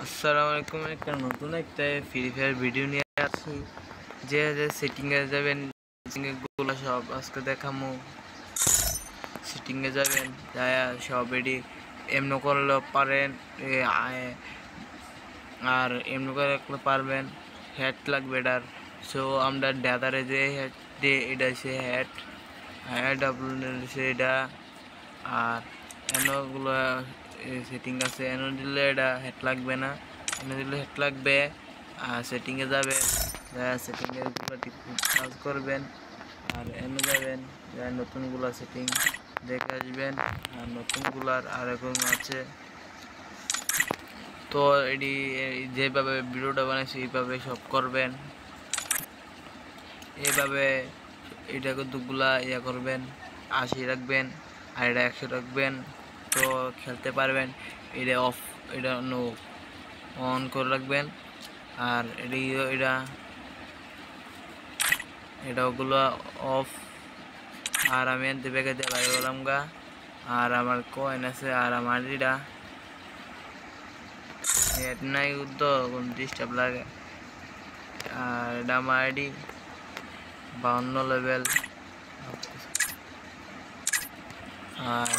আসসালামু আলাইকুম। একটা নতুন একটা ফ্রি ফায়ার ভিডিও নিয়ে আসছি। যে যে সেটিংয়ে যাবেন, সেটিংগুলো সব আজকে দেখামু। সেটিংয়ে যাবেন, যায় সব এডি এমনি করলেও পারেন, আর এমনি করে পারবেন। হেড লাগবে এটার। সো আমরা ডাদারে যে হেড দিয়ে এটা সে হেড আপলোড এটা। আর এনগুলো সেটিং আছে, এনো দিলে এটা হেড লাগবে না, এনে দিলে হেড লাগবে। আর সেটিংয়ে যাবে, সেটিংয়ের কাজ করবেন। আর এনে যাবেন, নতুনগুলা সেটিং দেখে আসবেন। আর নতুনগুলার আরেকম আছে। তো এটি যেভাবে ভিডিওটা বানাইছি এইভাবে সব করবেন। এইভাবে এটা দুগুলা ইয়া করবেন, 80 রাখবেন আর এটা 100 রাখবেন। তো খেলতে পারবেন। এটা অফ, এটা নো অন করে রাখবেন। আর এটা ওগুলো অফ। আর আমি এনতে বেগে দিয়ে বাইরে গেলাম গা। আর আমার কয়েন আছে, আর আমার এটা নেট নাই তো কোন ডিস্টার্ব লাগে। আর এটা আমার আইডি 52 লেভেল। আর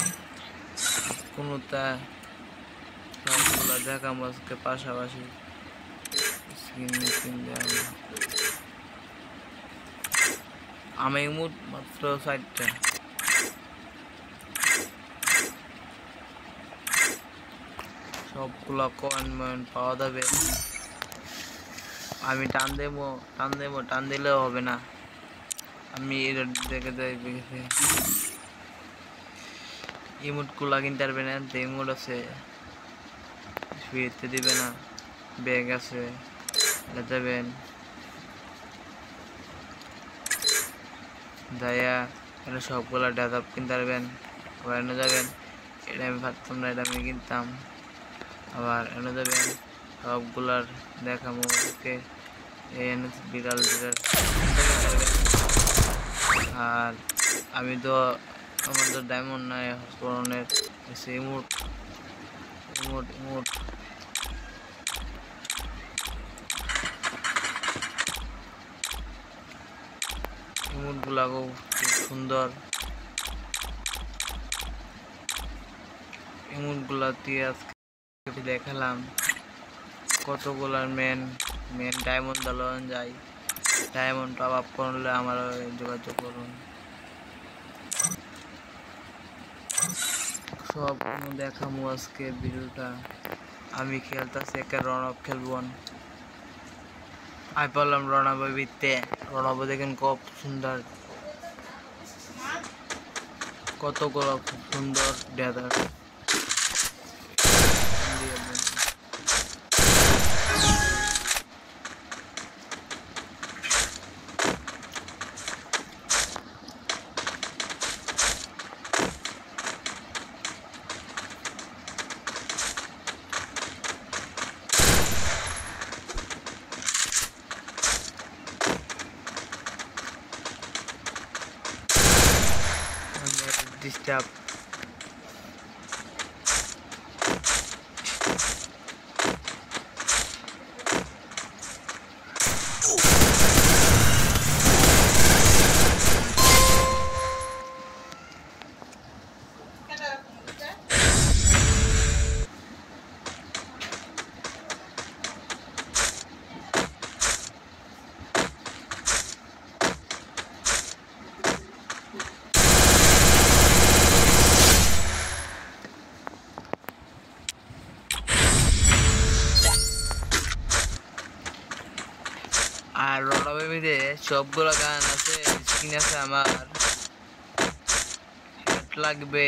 কোনোটা সবগুলো দেখা মাঝকে পাশাপাশি আমি মুড মাত্র 4টা। সবগুলো কয়েন পাওয়া যাবে। আমি টান দিলেও হবে না। আমি এটা দেখে দেখেছি ইমোটগুলা কিনতে পারবেন না। ইমোট আছে, ফ্রিতে দিবে না। ব্যাগ আছে, যাবেন যাইয়া এটা সবগুলা ডাটা কিনতে পারবেন। আবার এনে যাবেন, এটা আমি ভাবতাম না, এটা আমি কিনতাম। আবার এনে যাবেন, সবগুলার দেখাবো ওকে। এনে বিড়াল আর আমি তো আমাদের ডায়মন্ড নাই ধরনের ইমোট ইমোট ইমোট ইমোটগুলা খুব সুন্দর। ইমোটগুলা দিয়ে আজকে দেখালাম কতগুলার মেন ডায়মন্ড দালন যায়। ডায়মন্ড টপ আপ করলে আমার যোগাযোগ করুন। সব দেখামু আজকে ভিডিওটা। আমি খেলতেছি একটা রনব খেলবো। আমি বললাম রনবের ভিত্তে, রনব দেখেন খুব সুন্দর, কতগুলো খুব সুন্দর ডেদার। ডিস্টার্ব আর রনবের মধ্যে সবগুলো গান আছে, স্ক্রিন আছে আমার। হেড লাগবে।